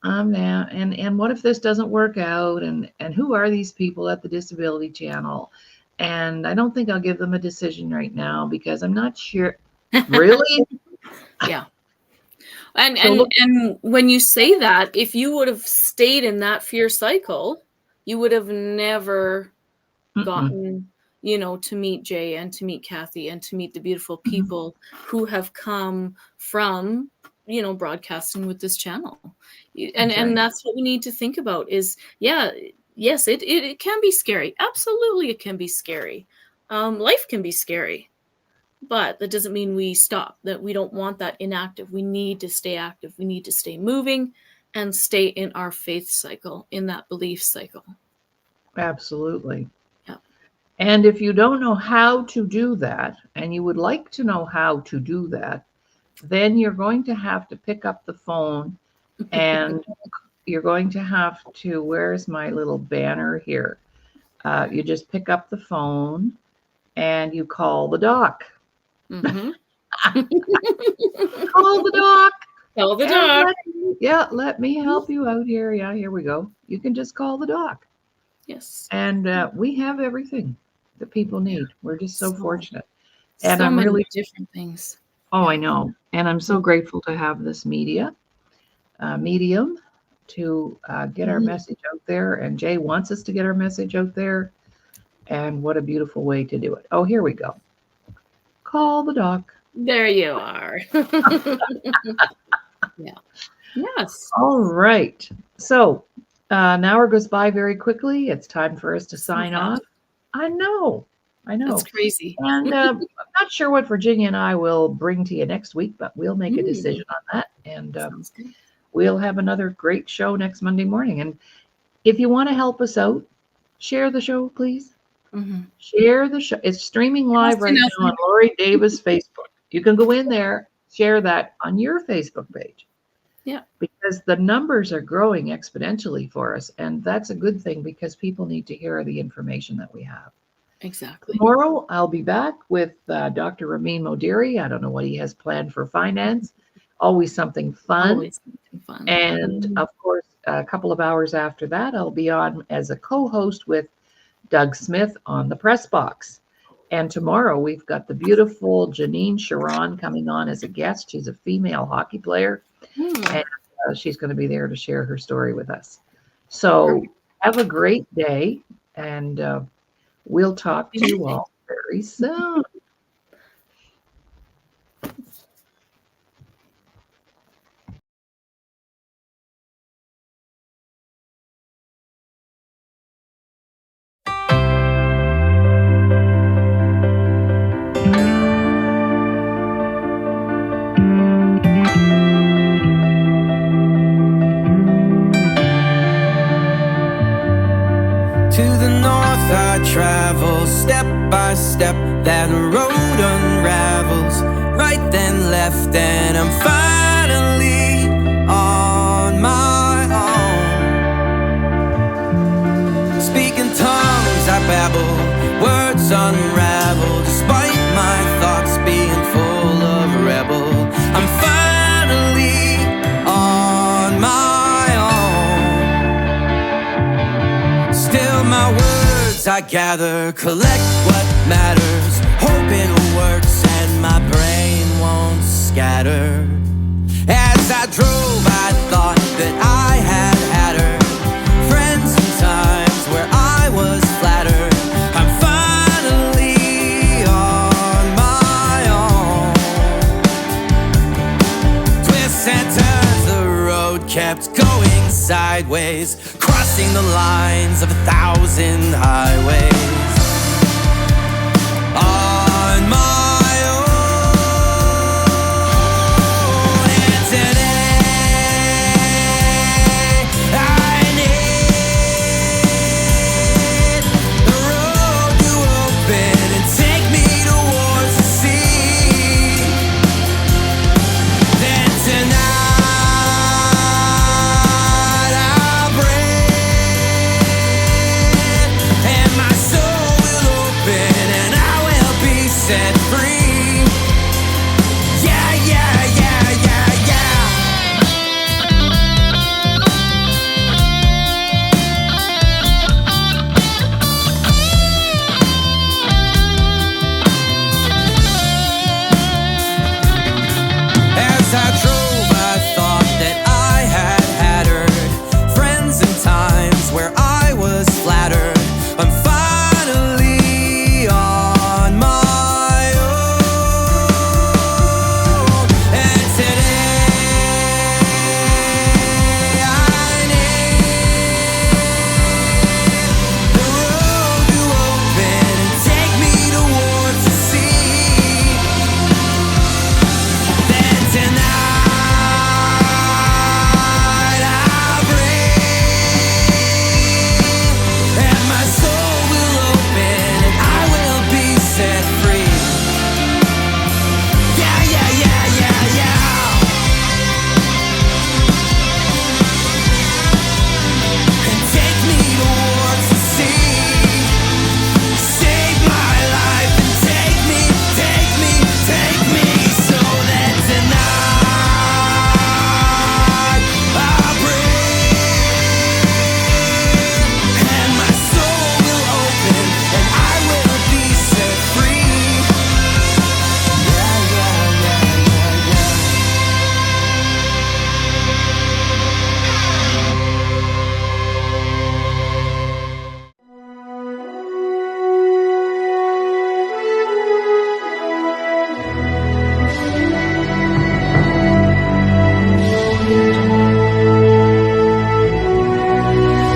Now, and what if this doesn't work out? And who are these people at the Disability Channel? And I don't think I'll give them a decision right now because I'm not sure. Really? Yeah. And when you say that, if you would have stayed in that fear cycle, you would have never gotten, to meet Jay and to meet Kathy and to meet the beautiful people who have come from, broadcasting with this channel. And that's what we need to think about is, yes, it can be scary. Absolutely, it can be scary. Life can be scary. But that doesn't mean we stop, that we don't want that inactive. We need to stay active. We need to stay moving and stay in our faith cycle, in that belief cycle. Absolutely. Yeah. And if you don't know how to do that, and you would like to know how to do that, then you're going to have to pick up the phone and you're going to have to, where's my little banner here? You just pick up the phone and you call the doc. Call the doc. Tell the And doc. let me help you out here. Yeah, here we go. You can just call the doc. Yes. And we have everything that people need. We're just so fortunate. And So I'm many really, different things. oh, I know. And I'm so grateful to have this medium to get our message out there. And Jay wants us to get our message out there. And what a beautiful way to do it. Oh, here we go. Call the doc. There you are. Yeah. Yes. All right. So an hour goes by very quickly. It's time for us to sign off. I know. That's crazy. And I'm not sure what Virginia and I will bring to you next week, but we'll make a decision on that. And we'll have another great show next Monday morning. And if you want to help us out, share the show, please. Share the show. It's streaming live right now on Laurie Davis Facebook. You can go in there, share that on your Facebook page. Yeah. Because the numbers are growing exponentially for us. And that's a good thing because people need to hear the information that we have. Exactly. Tomorrow, I'll be back with Dr. Ramin Modiri. I don't know what he has planned for finance. Always something fun. Always something fun. And of course, a couple of hours after that, I'll be on as a co-host with Doug Smith on the Press Box. And tomorrow, we've got the beautiful Janine Sharon coming on as a guest. She's a female hockey player. And she's going to be there to share her story with us. So have a great day. And we'll talk to you all very soon. To the north I travel, step by step, that road unravels, right then left, and I'm finally on my own. Speaking tongues I babble, words unravel, despite my thoughts being full of rebel. I'm finally on my own. Still my words I gather, collect what matters, hope it works and my brain won't scatter. As I drove I thought that I had her, friends and times where I was flattered. I'm finally on my own. Twists and turns, the road kept going sideways, crossing the lines of 1,000 highways.